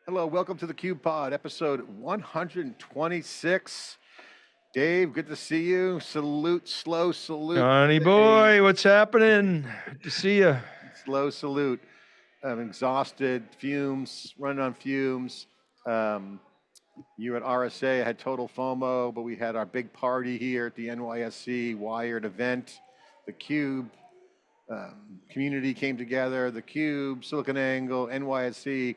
Hello, welcome to the CUBE Pod, episode 126. Dave, good to see you. Salute, slow salute. Johnny boy, what's happening? Good to see you. Slow salute. I'm exhausted, fumes, running on fumes. You at RSA had total FOMO, but we had our big party here at the NYSE Wired event. The CUBE community came together, the CUBE, SiliconANGLE, NYSE.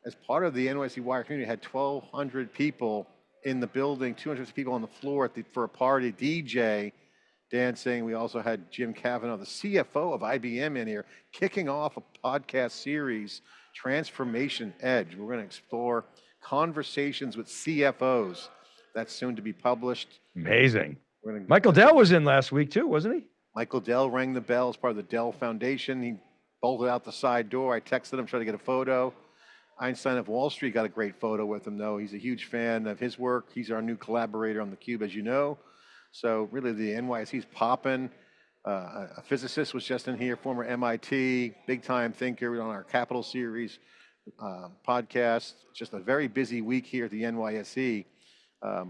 As part of the NYSE Wire community, had 1,200 people in the building, 250 people on the floor for a party, DJ dancing. We also had Jim Cavanaugh, the CFO of IBM, in here, kicking off a podcast series, Transformation Edge. We're going to explore conversations with CFOs. That's soon to be published. Amazing. Michael Dell was in last week too, wasn't he? Michael Dell rang the bell as part of the Dell Foundation. He bolted out the side door. I texted him, tried to get a photo. Einstein of Wall Street got a great photo with him, though. He's a huge fan of his work. He's our new collaborator on theCUBE, as you know. So really the NYSE's popping. A physicist was just in here, former MIT, big time thinker on our Capital Series podcast. Just a very busy week here at the NYSE.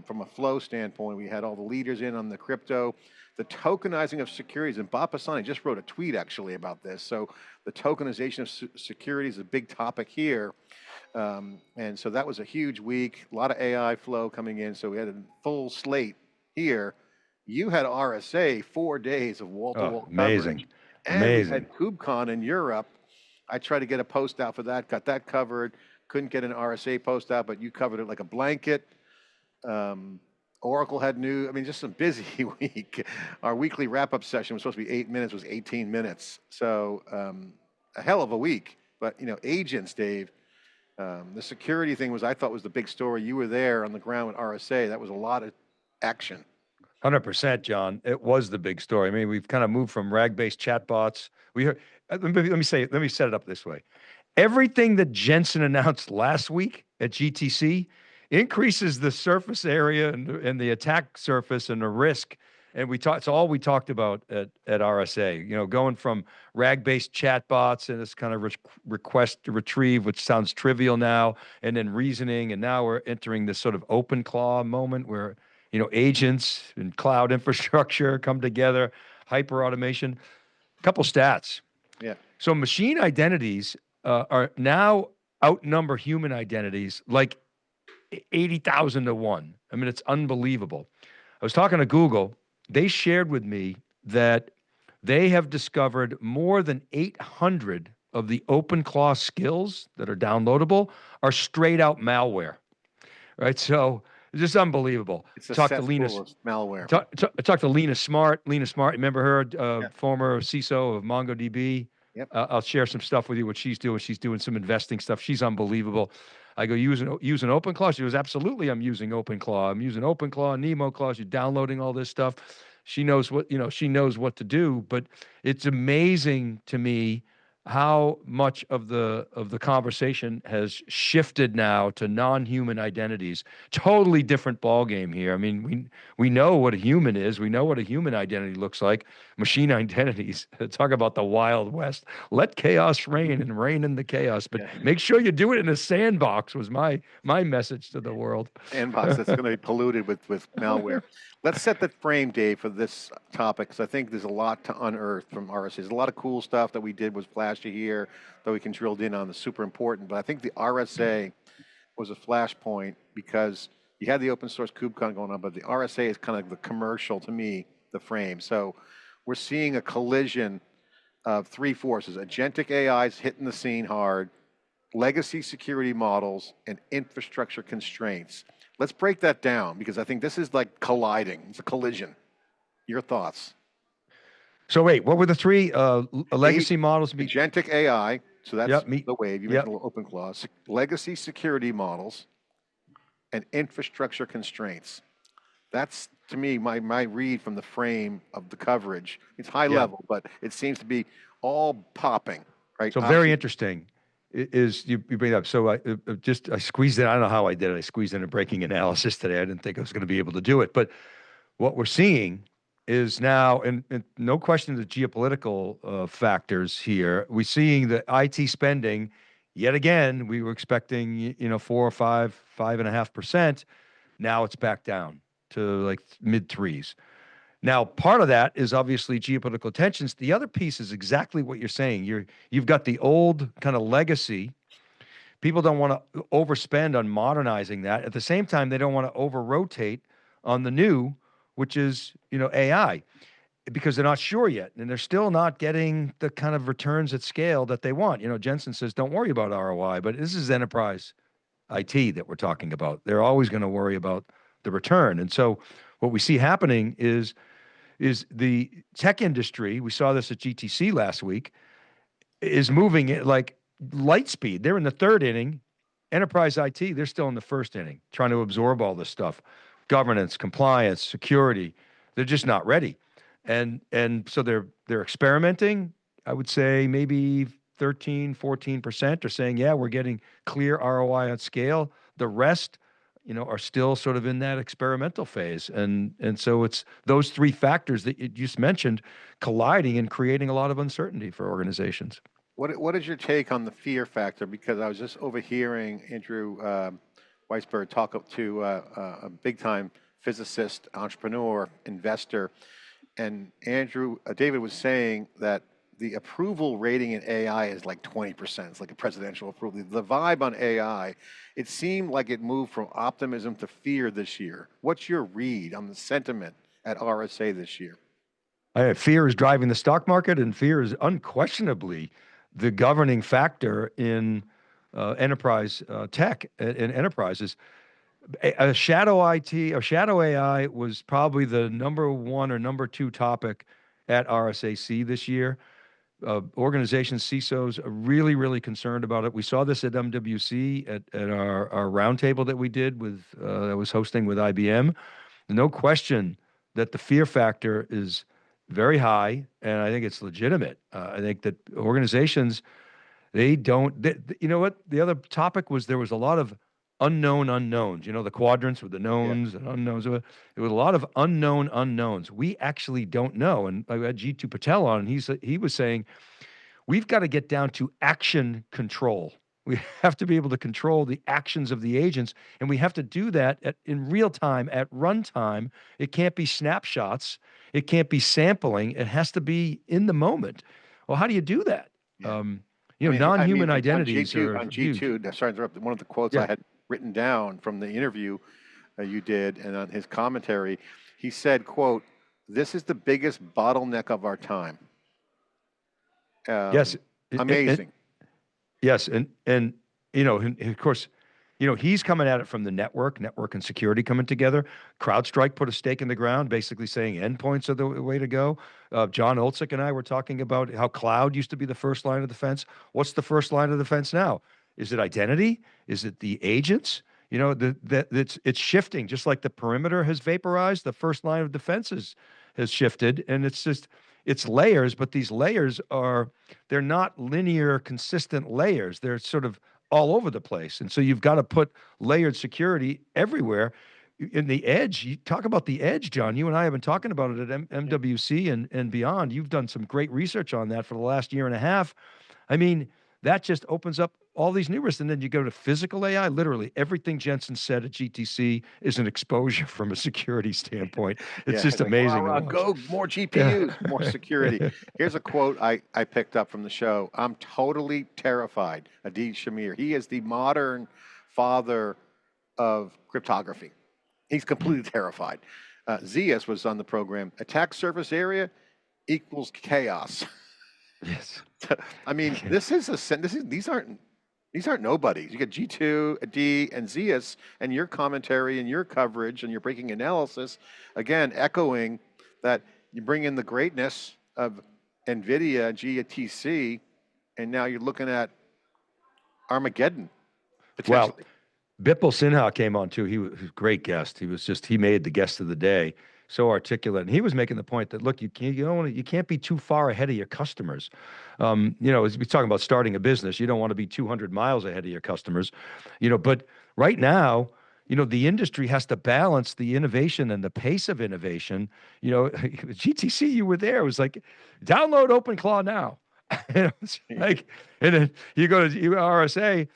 From a flow standpoint, we had all the leaders in on the crypto. The tokenizing of securities, and Bob Pisani just wrote a tweet actually about this. So the tokenization of securities is a big topic here. And so that was a huge week, a lot of AI flow coming in. So we had a full slate here. You had RSA, 4 days of wall-to-wall amazing. coverage. And amazing. We had KubeCon in Europe. I tried to get a post out for that, got that covered. Couldn't get an RSA post out, but you covered it like a blanket. Oracle had just a busy week. Our weekly wrap-up session was supposed to be 8 minutes, was 18 minutes. So a hell of a week. But agents, Dave, the security thing I thought was the big story. You were there on the ground with RSA. That was a lot of action. 100%, John. It was the big story. I mean, we've kind of moved from RAG-based chatbots. We heard, let me set it up this way. Everything that Jensen announced last week at GTC increases the surface area and the attack surface and the risk. And it's all we talked about at RSA, going from RAG-based chatbots and this kind of request to retrieve, which sounds trivial now, and then reasoning. And now we're entering this sort of open claw moment where, agents and cloud infrastructure come together, hyper automation. A couple stats. Yeah. So machine identities are now outnumber human identities like 80,000 to 1. I mean, it's unbelievable. I was talking to Google. They shared with me that they have discovered more than 800 of the OpenClaw skills that are downloadable are straight out malware, right? So it's just unbelievable. It's a cesspool of malware. Talk to Lena Smart. Lena Smart, remember her, former CISO of MongoDB? Yep. I'll share some stuff with you, what she's doing. She's doing some investing stuff. She's unbelievable. I go, using OpenClaw? She goes, absolutely, I'm using OpenClaw. I'm using OpenClaw, NemoClaw. You're downloading all this stuff. She knows what to do, but it's amazing to me how much of the conversation has shifted now to non-human identities. Totally different ballgame here. I mean, we know what a human is. We know what a human identity looks like. Machine identities, talk about the Wild West. Let chaos reign and reign in the chaos, but make sure you do it in a sandbox was my message to the world. Sandbox that's going to be polluted with malware. Let's set the frame, Dave, for this topic, because I think there's a lot to unearth from RSA. There's a lot of cool stuff that we did was flashy here that we can drill in on. That's super important. But I think the RSA was a flashpoint because you had the open source KubeCon going on, but the RSA is kind of the commercial, to me, the frame. So we're seeing a collision of three forces. Agentic AI is hitting the scene hard, legacy security models, and infrastructure constraints. Let's break that down because I think this is like colliding. It's a collision. Your thoughts? So wait, what were the three legacy models? Agentic AI, so that's the wave. You mentioned OpenClaw. Legacy security models and infrastructure constraints. That's, to me, my read from the frame of the coverage. It's high level, but it seems to be all popping, right? So very interesting. Is you bring it up. So I squeezed in, I don't know how I did it. I squeezed in a breaking analysis today. I didn't think I was going to be able to do it. But what we're seeing is now, and no question the geopolitical factors here, we're seeing the IT spending Yet again, we were expecting, 4 or 5, 5.5%. Now it's back down to like mid threes. Now, part of that is obviously geopolitical tensions. The other piece is exactly what you're saying. You've got the old kind of legacy. People don't want to overspend on modernizing that. At the same time, they don't want to over rotate on the new, which is, AI, because they're not sure yet, and they're still not getting the kind of returns at scale that they want. Jensen says, don't worry about ROI, but this is enterprise IT that we're talking about. They're always going to worry about the return. And so what we see happening is the tech industry, we saw this at GTC last week, is moving it like light speed. They're in the third inning. Enterprise IT, they're still in the first inning, trying to absorb all this stuff. Governance, compliance, security. They're just not ready. And so they're experimenting. I would say maybe 13, 14% are saying, yeah, we're getting clear ROI on scale. The rest, are still sort of in that experimental phase. And so it's those three factors that you just mentioned colliding and creating a lot of uncertainty for organizations. What is your take on the fear factor? Because I was just overhearing Andrew Weisberg talk to a big-time physicist, entrepreneur, investor, and David was saying that the approval rating in AI is like 20%. It's like a presidential approval. The vibe on AI, it seemed like it moved from optimism to fear this year. What's your read on the sentiment at RSA this year? Fear is driving the stock market, and fear is unquestionably the governing factor in enterprise tech and enterprises. A shadow IT or shadow AI was probably the number one or number two topic at RSAC this year. Organizations, CISOs are really, really concerned about it. We saw this at MWC at our roundtable that we did with, I was hosting with IBM. No question that the fear factor is very high, and I think it's legitimate. I think that organizations, you know what? The other topic was there was a lot of unknown unknowns, the quadrants with the Yeah. knowns and unknowns. There was a lot of unknown unknowns. We actually don't know. And I had G2 Patel on, and he was saying, we've got to get down to action control. We have to be able to control the actions of the agents, and we have to do that in real time, at runtime. It can't be snapshots. It can't be sampling. It has to be in the moment. Well, how do you do that? Yeah. Non-human on identities G2, are huge. sorry to interrupt, one of the quotes I Yeah. had written down from the interview you did and on his commentary, he said, quote, "This is the biggest bottleneck of our time." Yes. Amazing. Yes, and of course, he's coming at it from the network and security coming together. CrowdStrike put a stake in the ground, basically saying endpoints are the way to go. John Olczyk and I were talking about how cloud used to be the first line of defense. What's the first line of defense now? Is it identity? Is it the agents? It's shifting, just like the perimeter has vaporized. The first line of defense has shifted, and it's layers, but these layers they're not linear, consistent layers. They're sort of all over the place. And so you've got to put layered security everywhere. In the edge, you talk about the edge, John. You and I have been talking about it at MWC and beyond. You've done some great research on that for the last year and a half. I mean, that just opens up all these new risks. And then you go to physical AI. Literally everything Jensen said at GTC is an exposure from a security standpoint. It's just amazing. Like, go more GPUs, more security. Here's a quote I picked up from the show. "I'm totally terrified." Adid Shamir. He is the modern father of cryptography. He's completely terrified. Zias was on the program. "Attack surface area equals chaos." Yes. I mean, these aren't nobodies. You got G2, Adi, and Zias, and your commentary and your coverage and your breaking analysis, again, echoing that you bring in the greatness of NVIDIA, GTC, and now you're looking at Armageddon, potentially. Well, Bipul Sinha came on too. He was a great guest. He made the guest of the day. So articulate, and he was making the point that look, you can't be too far ahead of your customers. As we talking about starting a business, you don't want to be 200 miles ahead of your customers. But right now, the industry has to balance the innovation and the pace of innovation. GTC, you were there. It was like, download OpenClaw now. It's like, and then you go to RSA,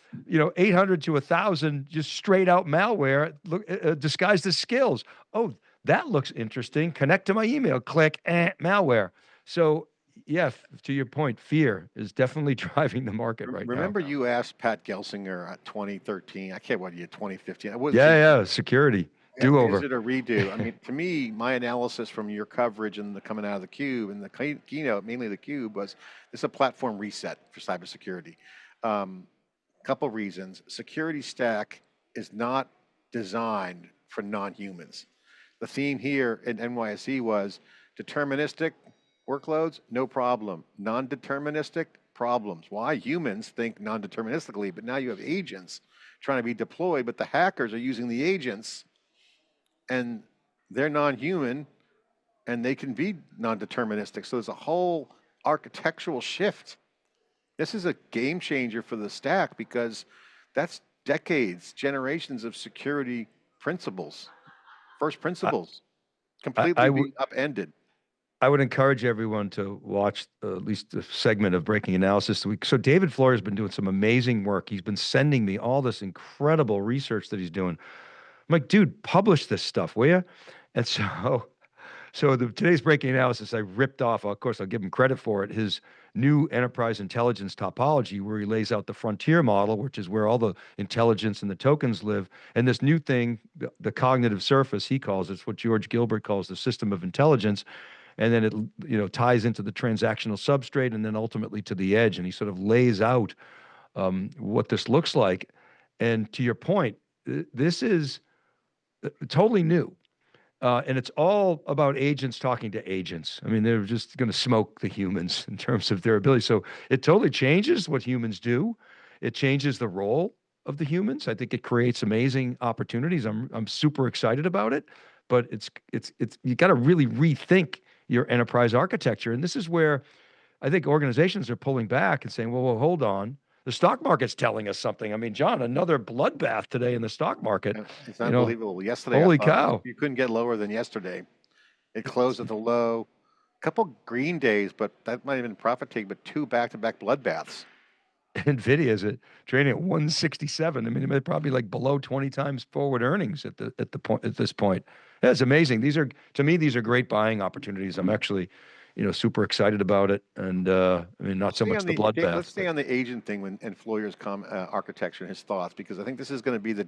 800 to 1,000, just straight out malware, look, disguised as skills. Oh, that looks interesting. Connect to my email. Click, malware. So, yeah, to your point, fear is definitely driving the market right now. Remember you asked Pat Gelsinger at 2013, I can't, what year, 2015? What was Yeah, security do Is over. it a redo? I mean, to me, my analysis from your coverage and the coming out of the Cube and the keynote, mainly the Cube, was this is a platform reset for cybersecurity. Couple reasons. Security stack is not designed for non-humans. The theme here in NYSE was deterministic workloads, no problem. Non-deterministic, problems. Why? Humans think non-deterministically, but now you have agents trying to be deployed, but the hackers are using the agents and they're non-human and they can be non-deterministic. So there's a whole architectural shift. This is a game changer for the stack because that's decades, generations of security principles, first principles, completely being upended. I would encourage everyone to watch at least a segment of Breaking Analysis this week. So David Floyer has been doing some amazing work. He's been sending me all this incredible research that he's doing. I'm like, dude, publish this stuff, will you? And so today's Breaking Analysis, I ripped off, of course, I'll give him credit for it, his new enterprise intelligence topology, where he lays out the frontier model, which is where all the intelligence and the tokens live. And this new thing, the cognitive surface, he calls it, it's what George Gilbert calls the system of intelligence. And then it ties into the transactional substrate and then ultimately to the edge. And he sort of lays out what this looks like. And to your point, this is totally new. And it's all about agents talking to agents. I mean, they're just going to smoke the humans in terms of their ability. So it totally changes what humans do. It changes the role of the humans. I think it creates amazing opportunities. I'm super excited about it. But it's you got to really rethink your enterprise architecture. And this is where I think organizations are pulling back and saying, well, hold on. The stock market's telling us something. I mean, John, another bloodbath today in the stock market. It's unbelievable. Yesterday, holy cow. You couldn't get lower than yesterday. It closed at the low. A couple green days, but that might have been profit take, but 2 back-to-back bloodbaths. NVIDIA is trading at 167. I mean, they're probably like below 20 times forward earnings at this point. That's amazing. To me, these are great buying opportunities. I'm actually, super excited about it. And I mean, not so much the bloodbath. Let's stay on the agent thing and Floyer's architecture and his thoughts, because I think this is going to be the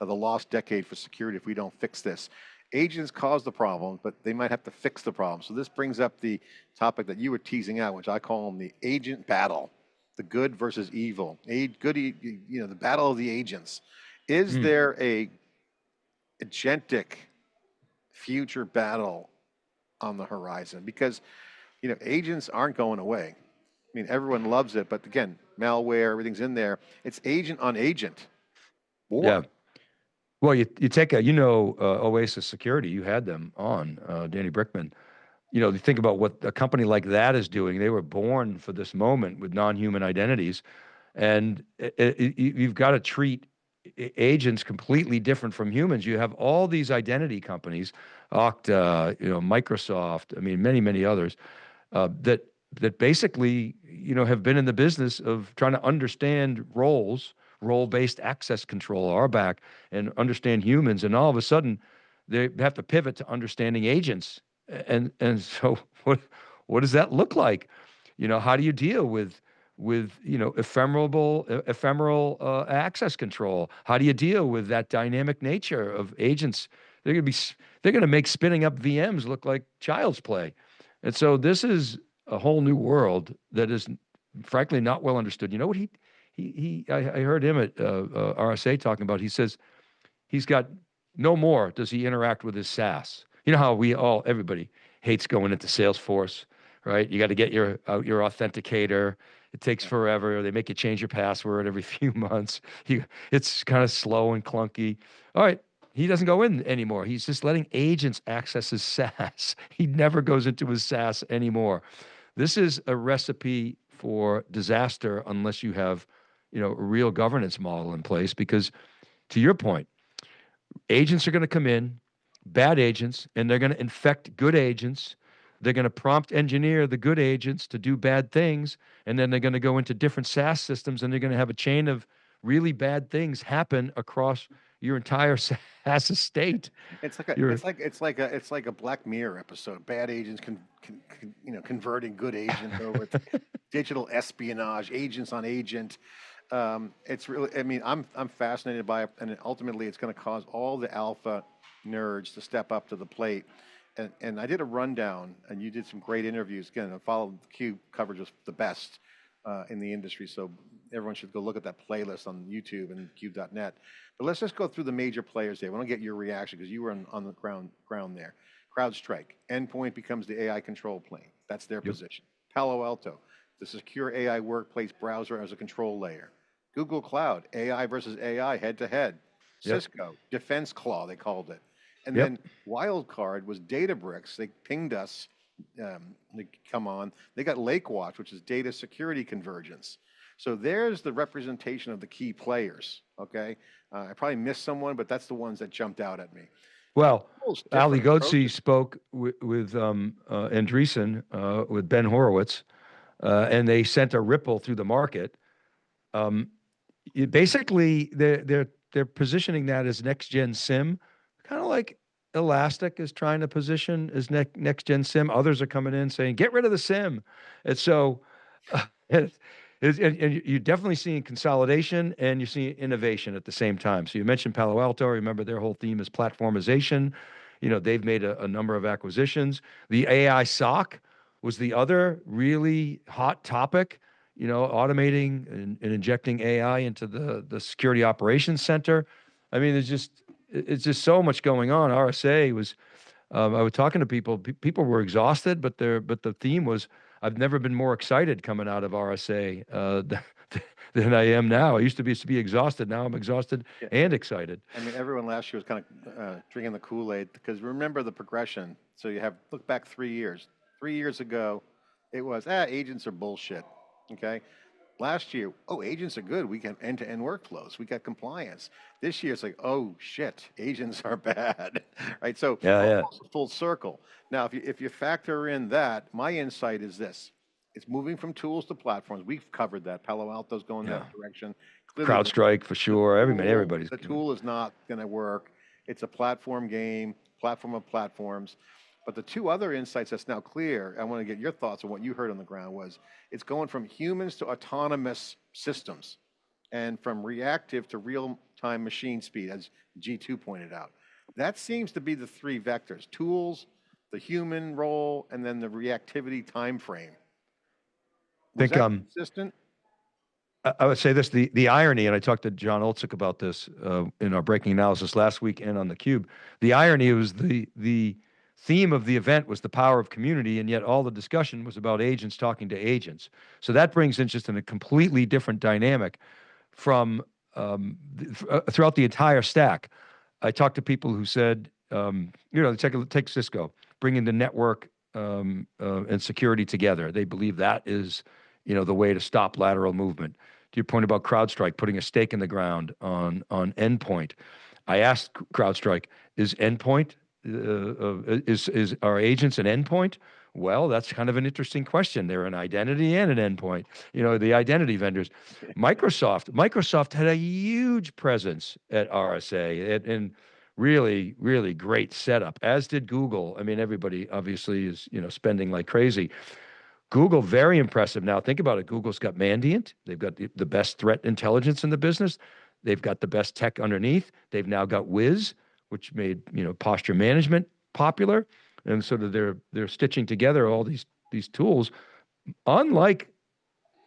lost decade for security if we don't fix this. Agents cause the problem, but they might have to fix the problem. So this brings up the topic that you were teasing out, which I call them the agent battle. The good versus evil, the battle of the agents. Is there a agentic future battle on the horizon? Because, agents aren't going away. I mean, everyone loves it, but again, malware, everything's in there. It's agent on agent war. Yeah. Well, you take Oasis Security, you had them on, Danny Brickman. You think about what a company like that is doing. They were born for this moment with non-human identities. And you've got to treat agents completely different from humans. You have all these identity companies, Okta, Microsoft, I mean, many, many others, that basically, have been in the business of trying to understand role-based access control, RBAC, and understand humans. And all of a sudden, they have to pivot to understanding agents. And so what does that look like? How do you deal with ephemeral access control? How do you deal with that dynamic nature of agents? They're going to make spinning up VMs look like child's play. And so this is a whole new world that is frankly not well understood. You know what I heard him at RSA talking about. He says he's got no more does he interact with his SaaS. You know how everybody hates going into Salesforce, right? You got to get your authenticator. It takes forever. They make you change your password every few months. It's kind of slow and clunky. All right, he doesn't go in anymore. He's just letting agents access his SaaS. He never goes into his SaaS anymore. This is a recipe for disaster unless you have, a real governance model in place. Because to your point, agents are going to come in, bad agents, and they're going to infect good agents. They're going to prompt engineer the good agents to do bad things, and then they're going to go into different SaaS systems, and they're going to have a chain of really bad things happen across your entire SaaS estate. It's like a, You're it's like a Black Mirror episode. Bad agents converting good agents over to digital espionage, agents on agent. It's really, I mean, I'm fascinated by it, and ultimately, it's going to cause all the alpha nerds to step up to the plate. And I did a rundown, and you did some great interviews. Again, I followed CUBE coverage was the best in the industry, so everyone should go look at that playlist on YouTube and cube.net. But let's just go through the major players there. We want to get your reaction because you were on the ground there. CrowdStrike, endpoint becomes the AI control plane. That's their position. Palo Alto, the secure AI workplace browser as a control layer. Google Cloud, AI versus AI head to head. Cisco, defense claw, they called it. And then Wildcard was Databricks. They pinged us. They come on. They got LakeWatch, which is data security convergence. So there's the representation of the key players. Okay, I probably missed someone, but that's the ones that jumped out at me. Well, Ali Goetze spoke with Andreessen, with Ben Horowitz, and they sent a ripple through the market. Basically, they're positioning that as next gen SIM, kind of like Elastic is trying to position as next gen SIM. Others are coming in saying, get rid of the SIM. And so, and you're definitely seeing consolidation and you're seeing innovation at the same time. So you mentioned Palo Alto. Remember, their whole theme is platformization. You know, they've made a number of acquisitions. The AI SOC was the other really hot topic. You know, automating and injecting AI into the security operations center. I mean, it's just so much going on. RSA was, I was talking to people. People were exhausted, but the theme was, I've never been more excited coming out of RSA than I am now. I used to be exhausted. Now I'm exhausted and excited. I mean, everyone last year was kind of drinking the Kool-Aid because remember the progression. So you have look back 3 years. 3 years ago, it was agents are bullshit. Okay. Last year, agents are good. We can end-to-end workflows. We got compliance. This year, it's like, oh shit, agents are bad, right? So almost a full circle. Now, if you factor in that, my insight is this: it's moving from tools to platforms. We've covered that. Palo Alto's going that direction. Clearly, CrowdStrike for sure. Everybody's. The tool is not going to work. It's a platform game, platform of platforms. But the two other insights that's now clear, I want to get your thoughts on what you heard on the ground, was it's going from humans to autonomous systems and from reactive to real-time machine speed, as G2 pointed out. That seems to be the three vectors: tools, the human role, and then the reactivity time frame. Was that consistent? I would say this, the irony, and I talked to John Olczyk about this in our breaking analysis last week and on theCUBE. The irony was the theme of the event was the power of community, and yet all the discussion was about agents talking to agents. So that brings in just in a completely different dynamic from throughout the entire stack. I talked to people who said, take Cisco, bringing the network and security together. They believe that is, the way to stop lateral movement. To your point about CrowdStrike, putting a stake in the ground on endpoint. I asked CrowdStrike, is endpoint is our agents an endpoint? Well, that's kind of an interesting question. They're an identity and an endpoint. The identity vendors. Microsoft had a huge presence at RSA and really, really great setup, as did Google. I mean, everybody obviously is, spending like crazy. Google, very impressive. Now, think about it. Google's got Mandiant. They've got the best threat intelligence in the business. They've got the best tech underneath. They've now got Wiz, which made posture management popular, and sort of they're stitching together all these tools. Unlike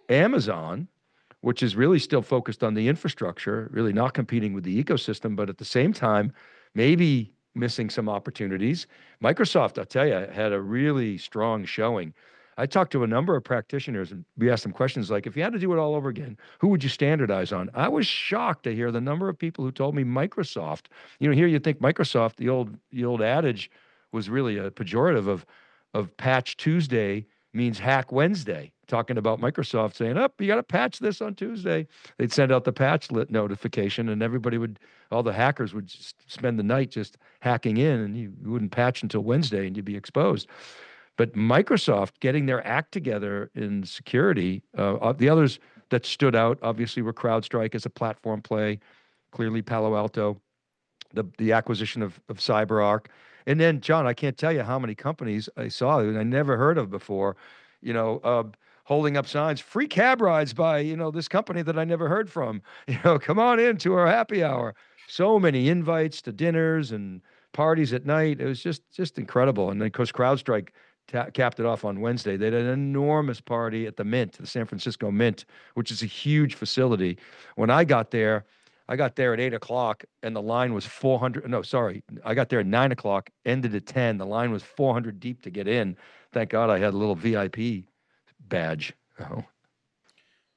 Amazon, which is really still focused on the infrastructure, really not competing with the ecosystem, but at the same time, maybe missing some opportunities. Microsoft, I'll tell you, had a really strong showing. I talked to a number of practitioners and we asked them questions like, if you had to do it all over again, who would you standardize on? I was shocked to hear the number of people who told me Microsoft. Here you think Microsoft, the old adage was really a pejorative of Patch Tuesday means Hack Wednesday, talking about Microsoft saying, you got to patch this on Tuesday. They'd send out the patch notification and all the hackers would just spend the night just hacking in and you wouldn't patch until Wednesday and you'd be exposed. But Microsoft getting their act together in security, the others that stood out obviously were CrowdStrike as a platform play, clearly Palo Alto, the acquisition of CyberArk. And then, John, I can't tell you how many companies I saw and I never heard of before, you know, holding up signs, free cab rides by, this company that I never heard from. Come on in to our happy hour. So many invites to dinners and parties at night. It was just incredible. And then, of course, CrowdStrike capped it off on Wednesday. They had an enormous party at the Mint, the San Francisco Mint, which is a huge facility. When I got there at 8 o'clock and the line was 400. No, sorry. I got there at 9 o'clock, ended at 10. The line was 400 deep to get in. Thank God I had a little VIP badge. Oh.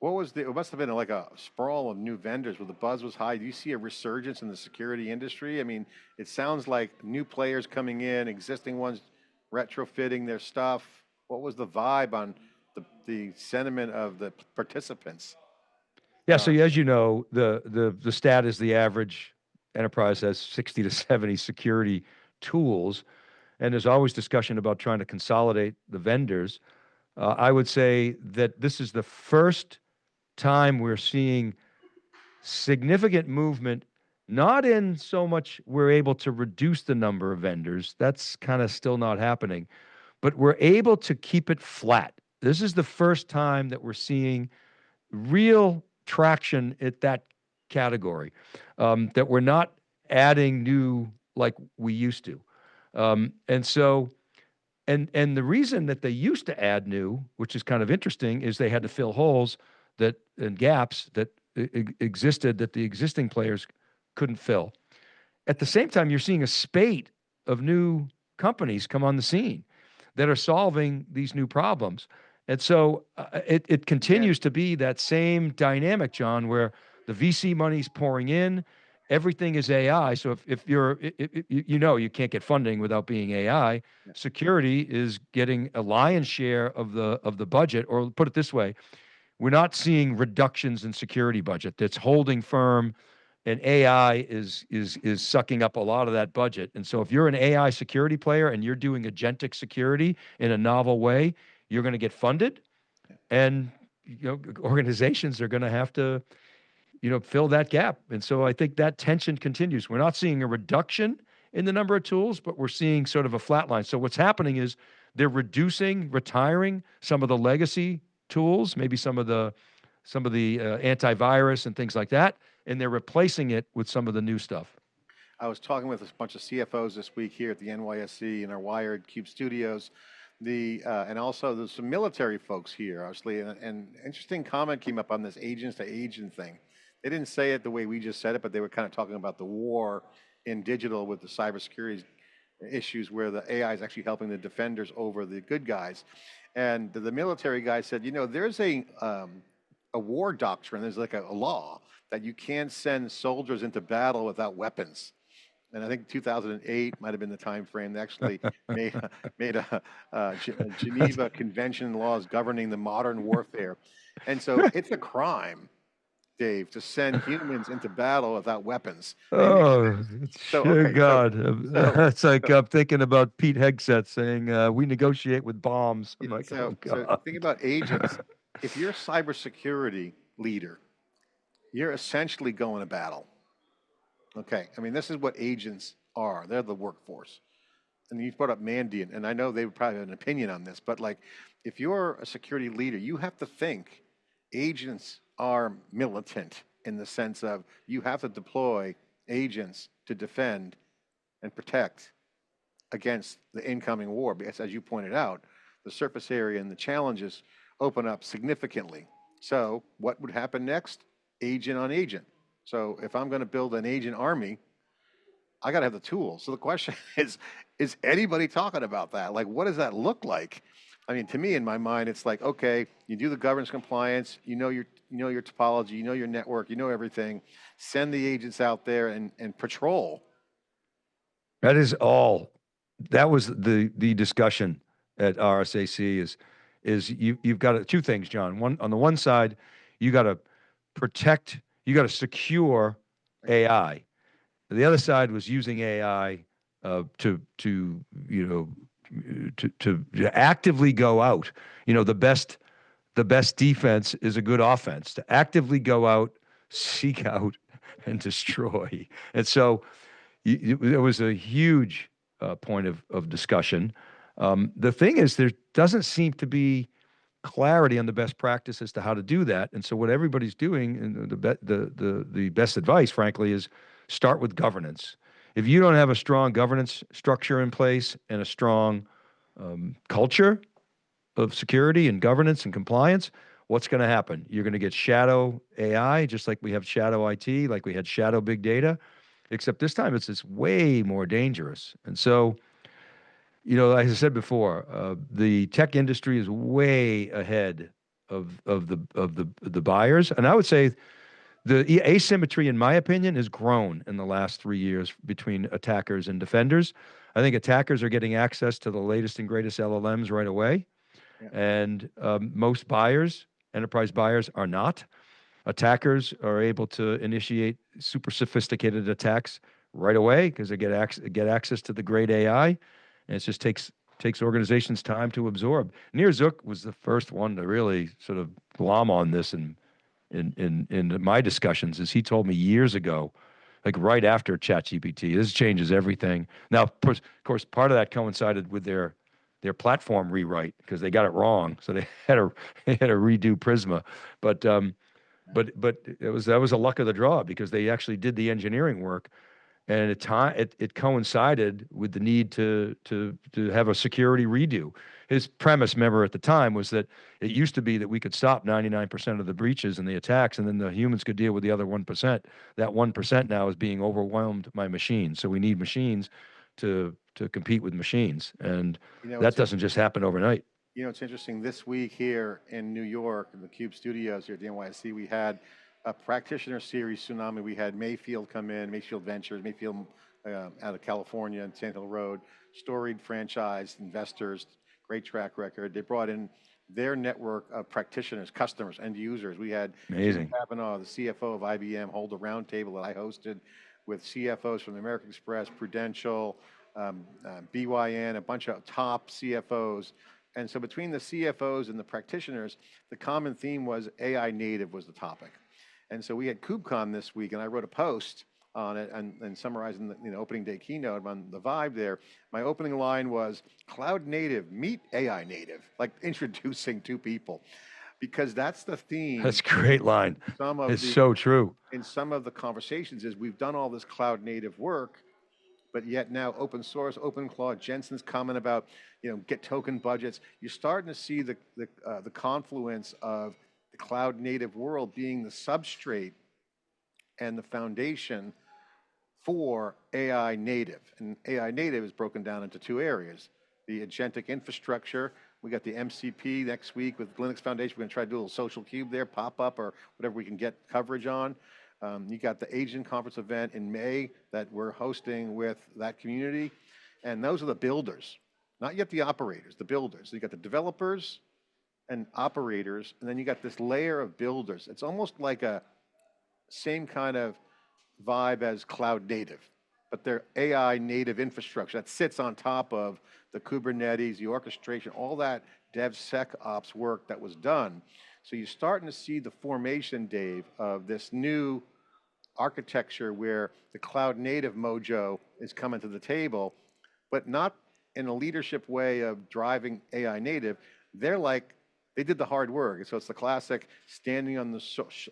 It must have been like a sprawl of new vendors where the buzz was high. Do you see a resurgence in the security industry? I mean, it sounds like new players coming in, existing ones retrofitting their stuff. What was the vibe on the sentiment of the participants? Yeah, so as you know, the stat is the average enterprise has 60 to 70 security tools, and there's always discussion about trying to consolidate the vendors. I would say that this is the first time we're seeing significant movement, not in so much we're able to reduce the number of vendors, that's kind of still not happening, but we're able to keep it flat. This is the first time that we're seeing real traction at that category, that we're not adding new like we used to. And so, and the reason that they used to add new, which is kind of interesting, is they had to fill holes and gaps that existed that the existing players couldn't fill. At the same time, you're seeing a spate of new companies come on the scene that are solving these new problems. And so it continues to be that same dynamic, John, where the VC money's pouring in, everything is AI. So if you can't get funding without being AI. Security is getting a lion's share of the budget, or put it this way, we're not seeing reductions in security budget. That's holding firm, and AI is sucking up a lot of that budget. And so if you're an AI security player and you're doing agentic security in a novel way, you're going to get funded, and organizations are going to have to fill that gap. And so I think that tension continues. We're not seeing a reduction in the number of tools, but we're seeing sort of a flat line. So what's happening is they're retiring some of the legacy tools, maybe some of the antivirus and things like that, and they're replacing it with some of the new stuff. I was talking with a bunch of CFOs this week here at the NYSE in our Wired CUBE studios. And also there's some military folks here, obviously, and interesting comment came up on this agents to agent thing. They didn't say it the way we just said it, but they were kind of talking about the war in digital with the cybersecurity issues where the AI is actually helping the defenders over the good guys. And the military guy said, there's a war doctrine, there's like a law that you can't send soldiers into battle without weapons. And I think 2008 might have been the time frame. They actually made a Geneva Convention laws governing the modern warfare. And so it's a crime, Dave, to send humans into battle without weapons. Oh, God. It's like I'm thinking about Pete Hegseth saying, we negotiate with bombs. I'm like, oh, God. So think about agents. If you're a cybersecurity leader, you're essentially going to battle. Okay, I mean, this is what agents are. They're the workforce. And you brought up Mandiant, and I know they would probably have an opinion on this, but like, if you're a security leader, you have to think agents are militant in the sense of you have to deploy agents to defend and protect against the incoming war. Because as you pointed out, the surface area and the challenges open up significantly. So what would happen next? Agent on agent. So if I'm going to build an agent army, I got to have the tools. So the question is anybody talking about that? Like, what does that look like? I mean, to me, in my mind, it's like, okay, you do the governance compliance, you know your topology, you know your network, you know everything. Send the agents out there and patrol. That was the discussion at RSAC is you've got two things, John. One, on the one side, you got to protect, you got to secure AI. The other side was using AI to to actively go out. You know, the best defense is a good offense. To actively go out, seek out, and destroy. And so there was a huge point of discussion. The thing is, there doesn't seem to be clarity on the best practice as to how to do that. And so what everybody's doing, and the best advice, frankly, is start with governance. If you don't have a strong governance structure in place and a strong culture of security and governance and compliance, what's going to happen? You're going to get shadow AI, just like we have shadow IT, like we had shadow big data, except this time it's way more dangerous. And so, you know, as I said before, the tech industry is way ahead of the buyers, and I would say the asymmetry, in my opinion, has grown in the last 3 years between attackers and defenders. I think attackers are getting access to the latest and greatest LLMs right away, and most buyers, enterprise buyers, are not. Attackers are able to initiate super sophisticated attacks right away because they get access to the great AI, and it just takes organizations time to absorb. Nir Zook was the first one to really sort of glom on this in my discussions, as he told me years ago, like right after ChatGPT. This changes everything. Now, of course, part of that coincided with their platform rewrite because they got it wrong, so they had to redo Prisma. But that was a luck of the draw because they actually did the engineering work, and it coincided with the need to have a security redo. His premise, remember at the time, was that it used to be that we could stop 99% of the breaches and the attacks, and then the humans could deal with the other 1%. That 1% now is being overwhelmed by machines. So we need machines to compete with machines, and that doesn't just happen overnight. You know, it's interesting. This week here in New York, in the CUBE studios here at the NYSE, we had a practitioner series tsunami. We had Mayfield come in, Mayfield Ventures, Mayfield out of California and Sand Hill Road, storied franchise investors, great track record. They brought in their network of practitioners, customers, end users. We had Amazing. Kavanaugh, the CFO of IBM, hold a roundtable that I hosted with CFOs from American Express, Prudential, BYN, a bunch of top CFOs. And so between the CFOs and the practitioners, the common theme was AI native was the topic. And so we had KubeCon this week, and I wrote a post on it and summarizing the opening day keynote on the vibe there. My opening line was, cloud native, meet AI native, like introducing two people. Because that's the theme. That's a great line. It's so true. In some of the conversations is we've done all this cloud native work, but yet now open source, OpenClaw, Jensen's comment about, get token budgets. You're starting to see the confluence of the cloud native world being the substrate and the foundation for AI native. And AI native is broken down into two areas. The agentic infrastructure. We got the MCP next week with Linux Foundation. We're going to try to do a little social cube there, pop up, or whatever we can get coverage on. You got the Agent Conference event in May that we're hosting with that community. And those are the builders, not yet the operators, the builders. So you got the developers and operators, and then you got this layer of builders. It's almost like a same kind of vibe as cloud native, but they're AI native infrastructure that sits on top of the Kubernetes, the orchestration, all that DevSecOps work that was done. So you're starting to see the formation, Dave, of this new architecture where the cloud native mojo is coming to the table, but not in a leadership way of driving AI native. They did the hard work. And so it's the classic standing on the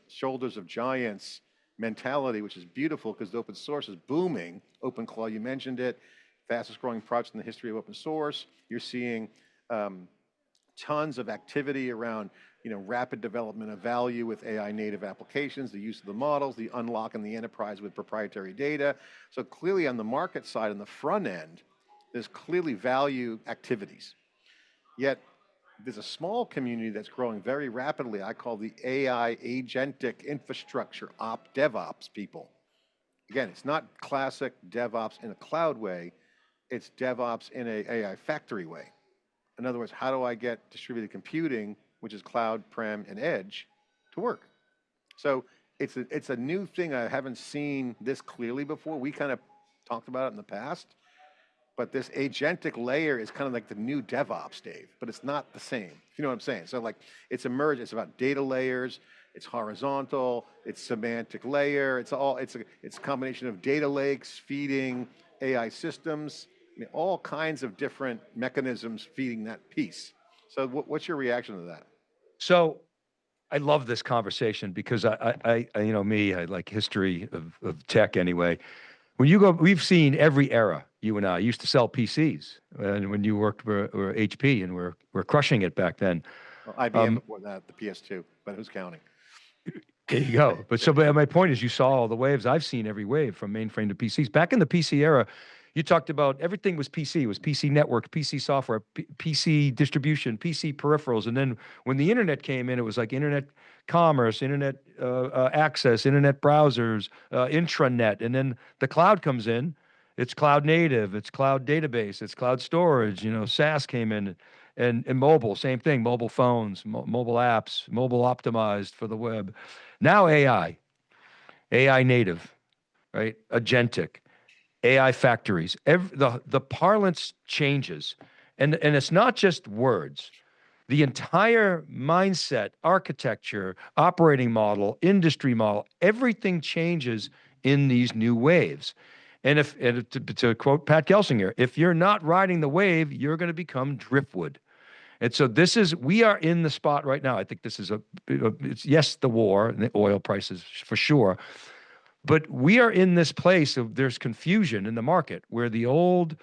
shoulders of giants mentality, which is beautiful because the open source is booming. OpenClaw, you mentioned it, fastest growing project in the history of open source. You're seeing tons of activity around rapid development of value with AI native applications, the use of the models, the unlock in the enterprise with proprietary data. So clearly on the market side, on the front end, there's clearly value activities. Yet there's a small community that's growing very rapidly. I call the AI agentic infrastructure DevOps people. Again, it's not classic DevOps in a cloud way. It's DevOps in an AI factory way. In other words, how do I get distributed computing, which is cloud, prem, and edge, to work? So it's a new thing. I haven't seen this clearly before. We kind of talked about it in the past, But this agentic layer is kind of like the new DevOps, Dave, but it's not the same. You know what I'm saying? So like it's emerged, it's about data layers, it's horizontal, it's semantic layer, it's a combination of data lakes feeding AI systems, I mean, all kinds of different mechanisms feeding that piece. So what's your reaction to that? So I love this conversation because you know me, I like history of tech anyway. When you go, we've seen every era. You and I used to sell PCs, and when you worked for HP, and we're crushing it back then. Well, IBM before that, the PS2, but who's counting? There you go. But my point is, you saw all the waves. I've seen every wave from mainframe to PCs. Back in the PC era, you talked about everything was PC. It was PC network, PC software, PC distribution, PC peripherals, and then when the internet came in, it was like internet commerce, internet access, internet browsers, intranet, and then the cloud comes in. It's cloud native, it's cloud database, it's cloud storage. You know, SaaS came in, and mobile, same thing. Mobile phones, mobile apps, mobile optimized for the web. Now AI native, right? Agentic, AI factories. The parlance changes, and it's not just words. The entire mindset, architecture, operating model, industry model, everything changes in these new waves. And to quote Pat Gelsinger, if you're not riding the wave, you're going to become driftwood. And so we are in the spot right now. I think this is it's yes, the war and the oil prices for sure, but we are in this place of there's confusion in the market where the old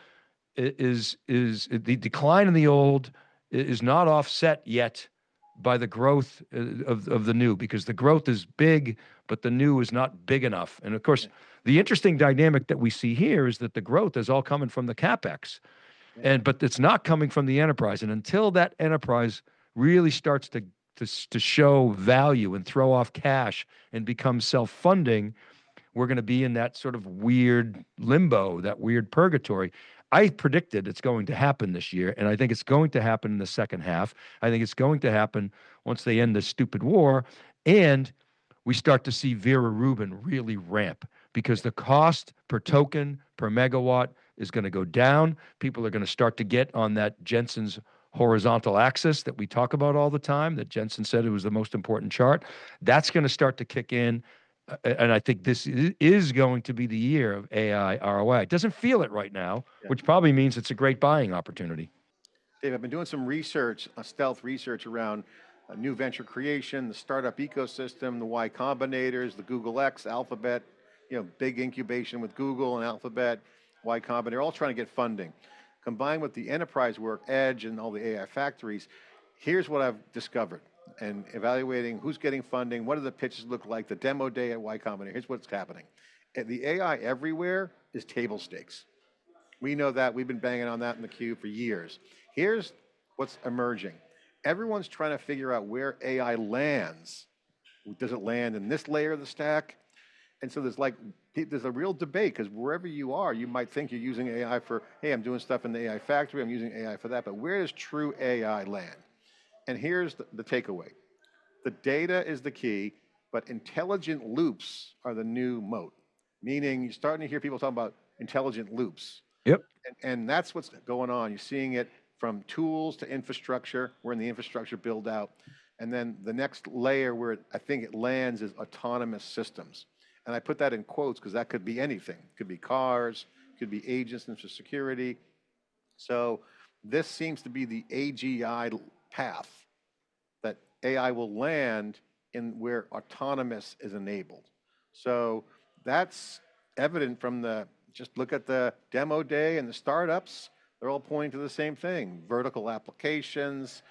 is the decline in the old is not offset yet by the growth of the new, because the growth is big, but the new is not big enough. And of course, the interesting dynamic that we see here is that the growth is all coming from the CapEx. But it's not coming from the enterprise. And until that enterprise really starts to show value and throw off cash and become self-funding, we're going to be in that sort of weird limbo, that weird purgatory. I predicted it's going to happen this year, and I think it's going to happen in the second half. I think it's going to happen once they end this stupid war, and we start to see Vera Rubin really ramp, because the cost per token, per megawatt is going to go down. People are going to start to get on that Jensen's horizontal axis that we talk about all the time, that Jensen said it was the most important chart. That's going to start to kick in. And I think this is going to be the year of AI ROI. It doesn't feel it right now, which probably means it's a great buying opportunity. Dave, I've been doing some research, stealth research around new venture creation, the startup ecosystem, the Y Combinators, the Google X, Alphabet, you know, big incubation with Google and Alphabet, Y Combinator, all trying to get funding. Combined with the enterprise work, Edge and all the AI factories, here's what I've discovered. And evaluating who's getting funding, what do the pitches look like, the demo day at Y Combinator, here's what's happening. The AI everywhere is table stakes. We know that, we've been banging on that in theCUBE for years. Here's what's emerging. Everyone's trying to figure out where AI lands. Does it land in this layer of the stack? And so there's a real debate, because wherever you are, you might think you're using AI for, hey, I'm doing stuff in the AI factory, I'm using AI for that, but where does true AI land? And here's the takeaway. The data is the key, but intelligent loops are the new moat. Meaning, you're starting to hear people talk about intelligent loops. Yep. And that's what's going on. You're seeing it from tools to infrastructure. We're in the infrastructure build out. And then the next layer where I think it lands is autonomous systems. And I put that in quotes because that could be anything. It could be cars, it could be agents and security. So this seems to be the AGI path, that AI will land in where autonomous is enabled. So that's evident from just look at the demo day and the startups, they're all pointing to the same thing. Vertical applications,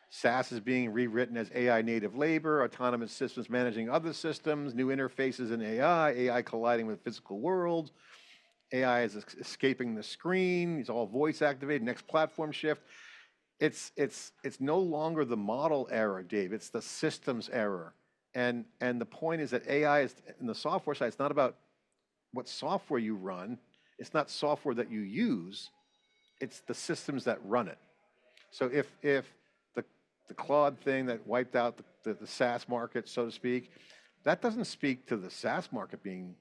SaaS is being rewritten as AI native labor, autonomous systems managing other systems, new interfaces in AI colliding with physical world, AI is escaping the screen, it's all voice activated, next platform shift. It's no longer the model error, Dave, it's the systems error. And the point is that AI is, in the software side, it's not about what software you run, it's not software that you use, it's the systems that run it. So if the Claude thing that wiped out the SaaS market, so to speak, that doesn't speak to the SaaS market being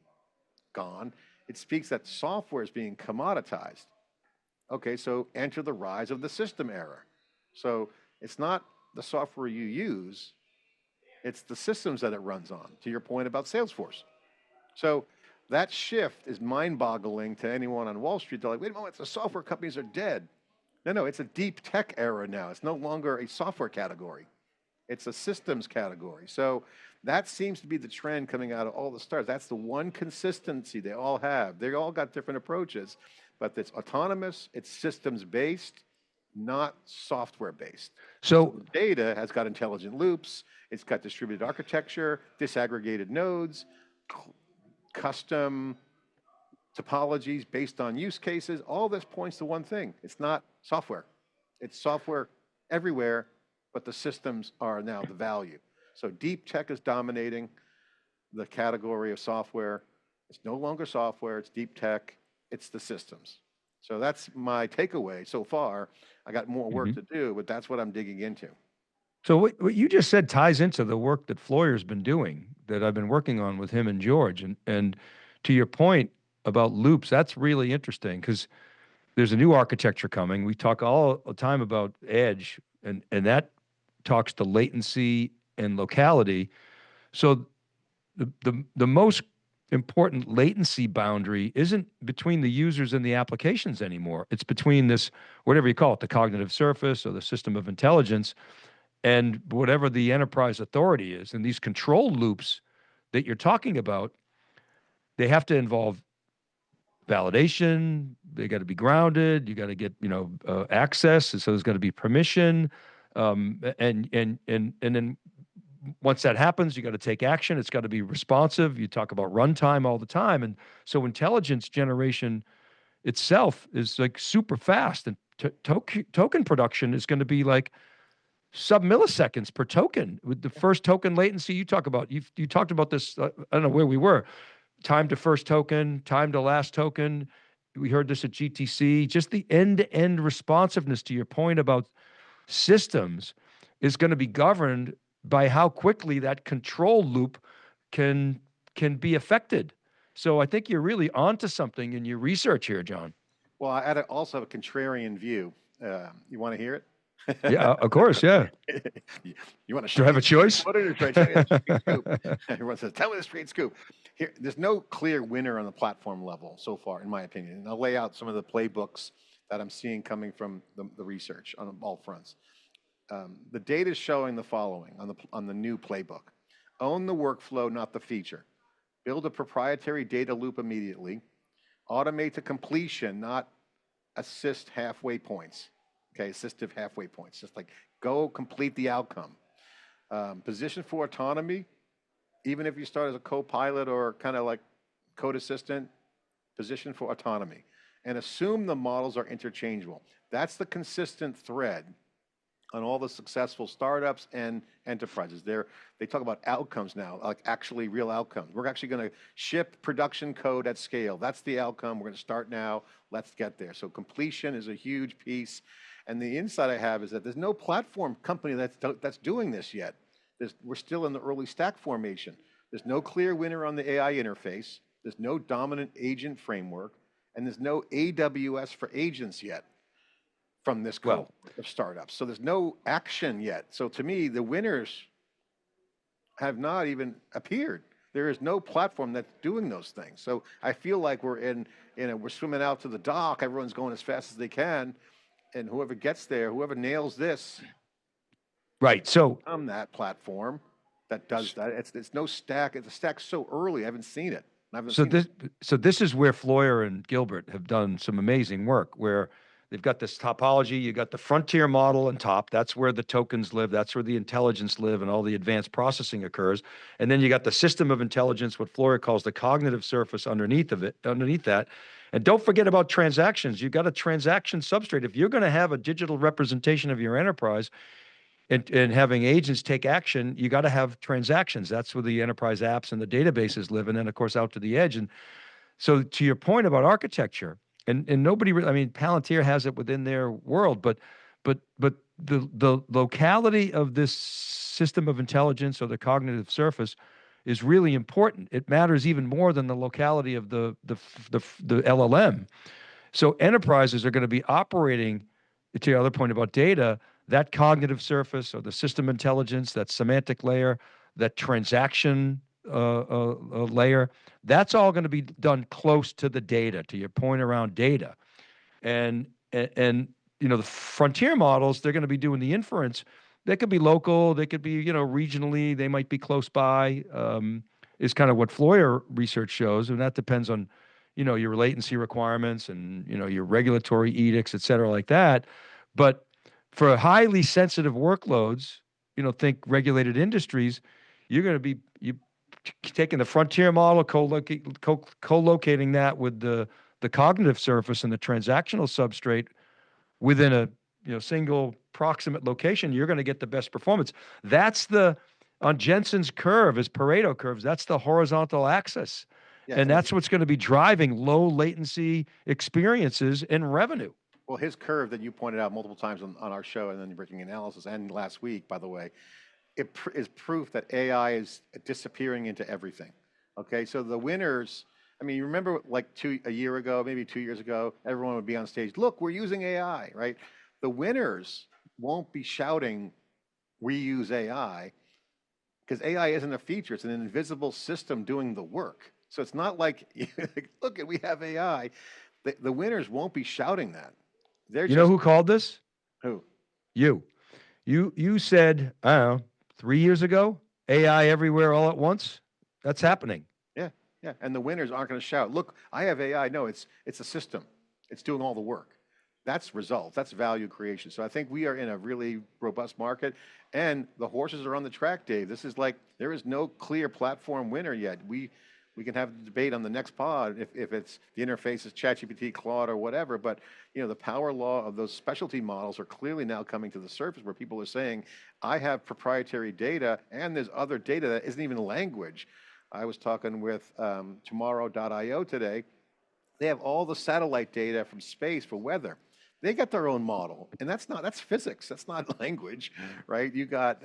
gone. It speaks that software is being commoditized. Okay, so enter the rise of the system era. So it's not the software you use, it's the systems that it runs on, to your point about Salesforce. So that shift is mind-boggling to anyone on Wall Street. They're like, wait a moment, the software companies are dead. No, it's a deep tech era now. It's no longer a software category. It's a systems category. So that seems to be the trend coming out of all the stars. That's the one consistency they all have. They all got different approaches, but it's autonomous, it's systems-based, not software-based. So the data has got intelligent loops, it's got distributed architecture, disaggregated nodes, custom topologies based on use cases. All this points to one thing. It's not software. It's software everywhere, but the systems are now the value. So deep tech is dominating the category of software. It's no longer software, it's deep tech, it's the systems. So that's my takeaway so far. I got more work to do, but that's what I'm digging into. So what you just said ties into the work that Floyer's been doing, that I've been working on with him and George. And to your point about loops, that's really interesting because there's a new architecture coming. We talk all the time about edge, and that talks to latency and locality. So the most important latency boundary isn't between the users and the applications anymore. It's between this, whatever you call it, the cognitive surface or the system of intelligence, and whatever the enterprise authority is. And these control loops that you're talking about, they have to involve validation. They got to be grounded. You got to get, access. So there's got to be permission. And then once that happens, you got to take action. It's got to be responsive. You talk about runtime all the time. And so intelligence generation itself is like super fast, and token production is going to be like sub-milliseconds per token. With the first token latency you talk about, you talked about this, I don't know where we were, time to first token, time to last token. We heard this at GTC. Just the end-to-end responsiveness, to your point about systems, is going to be governed by how quickly that control loop can be affected. So I think you're really onto something in your research here, John. Well, I also have a contrarian view. You want to hear it? Yeah, of course, yeah. You want to Do I have a choice? Everyone says, tell me the straight scoop. Here, there's no clear winner on the platform level so far, in my opinion. And I'll lay out some of the playbooks that I'm seeing coming from the research on all fronts. The data is showing the following on the new playbook. Own the workflow, not the feature. Build a proprietary data loop immediately. Automate to completion, not assist halfway points. Okay, assistive halfway points. Just like go complete the outcome. Position for autonomy, even if you start as a co-pilot or kind of like code assistant, position for autonomy. And assume the models are interchangeable. That's the consistent thread on all the successful startups and enterprises. They talk about outcomes now, like actually real outcomes. We're actually going to ship production code at scale. That's the outcome. We're going to start now. Let's get there. So completion is a huge piece. And the insight I have is that there's no platform company that's doing this yet. We're still in the early stack formation. There's no clear winner on the AI interface. There's no dominant agent framework. And there's no AWS for agents yet from this cohort of startups. So there's no action yet. So to me, the winners have not even appeared. There is no platform that's doing those things. So I feel like we're we're swimming out to the dock. Everyone's going as fast as they can. And whoever gets there, whoever nails this, right? So on that platform that does that, it's no stack. The stack's so early, I haven't seen it. So this is where Floyer and Gilbert have done some amazing work, where they've got this topology. You got the frontier model on top. That's where the tokens live. That's where the intelligence live, and all the advanced processing occurs. And then you got the system of intelligence, what Floyer calls the cognitive surface underneath that. And don't forget about transactions. You've got a transaction substrate. If you're going to have a digital representation of your enterprise and having agents take action, you got to have transactions. That's where the enterprise apps and the databases live. And then, of course, out to the edge. And so to your point about architecture, and nobody, I mean, Palantir has it within their world, but the locality of this system of intelligence or the cognitive surface is really important. It matters even more than the locality of the LLM. So enterprises are going to be operating, to your other point about data, that cognitive surface or the system intelligence, that semantic layer, that transaction layer, that's all going to be done close to the data, to your point around data. And the frontier models, they're going to be doing the inference. They could be local, they could be, regionally, they might be close by, is kind of what Furrier research shows. And that depends on, your latency requirements and, your regulatory edicts, et cetera, like that. But for highly sensitive workloads, think regulated industries, you're going to be taking the frontier model, co-locating that with the cognitive surface and the transactional substrate within a single proximate location, you're going to get the best performance. That's on Jensen's curve, his Pareto curves, that's the horizontal axis. Yeah, and that's what's going to be driving low latency experiences and revenue. Well, his curve that you pointed out multiple times on our show and then breaking analysis and last week, by the way, it is proof that AI is disappearing into everything. Okay, so the winners, I mean, you remember like a year ago, maybe 2 years ago, everyone would be on stage, look, we're using AI, right? The winners won't be shouting, we use AI, because AI isn't a feature, it's an invisible system doing the work. So it's not like, look, we have AI. The winners won't be shouting that. You know who called this? Who? You said, I don't know, 3 years ago, AI everywhere all at once. That's happening. Yeah, and the winners aren't going to shout, look, I have AI. No, it's a system. It's doing all the work. That's results. That's value creation. So I think we are in a really robust market, and the horses are on the track, Dave. This is like, there is no clear platform winner yet. We can have a debate on the next pod if it's the interface is ChatGPT, Claude, or whatever, but the power law of those specialty models are clearly now coming to the surface where people are saying, I have proprietary data and there's other data that isn't even language. I was talking with tomorrow.io today. They have all the satellite data from space for weather. They got their own model, and that's physics. That's not language, right? You got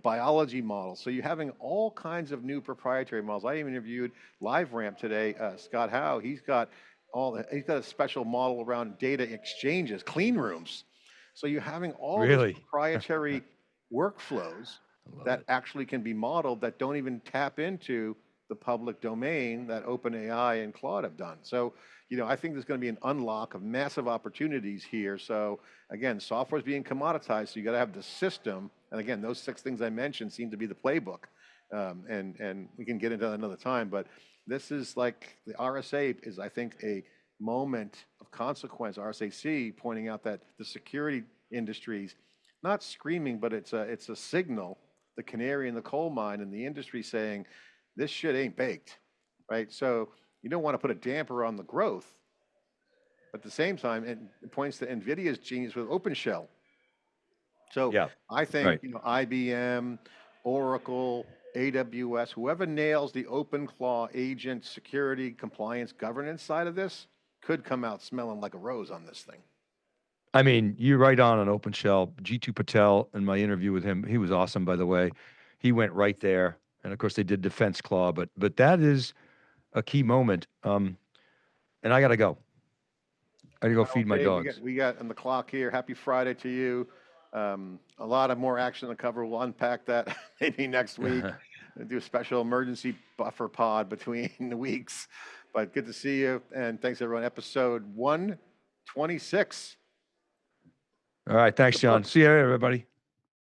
biology models. So you're having all kinds of new proprietary models. I even interviewed LiveRamp today. Scott Howe. He's got a special model around data exchanges, clean rooms. So you're having all these proprietary workflows that actually can be modeled that don't even tap into the public domain that OpenAI and Claude have done. So, I think there's going to be an unlock of massive opportunities here. So again, software is being commoditized, so you got to have the system. And again, those 6 things I mentioned seem to be the playbook. And we can get into that another time, but this is like the RSA is, I think, a moment of consequence. RSAC pointing out that the security industries, not screaming, but it's a signal, the canary in the coal mine, and the industry saying, this shit ain't baked, right? So you don't want to put a damper on the growth. But at the same time, it points to NVIDIA's genius with OpenShell. So I think IBM, Oracle, AWS, whoever nails the OpenClaw agent security, compliance, governance side of this could come out smelling like a rose on this thing. I mean, you're right on OpenShell. G2 Patel, in my interview with him, he was awesome, by the way. He went right there. And of course, they did Defense Claw, but that is a key moment. And I got to go. I got to go feed my dogs. We got on the clock here. Happy Friday to you. A lot of more action to cover. We'll unpack that maybe next week. We'll do a special emergency buffer pod between the weeks. But good to see you. And thanks, everyone. Episode 126. All right. Thanks, John. See you, everybody.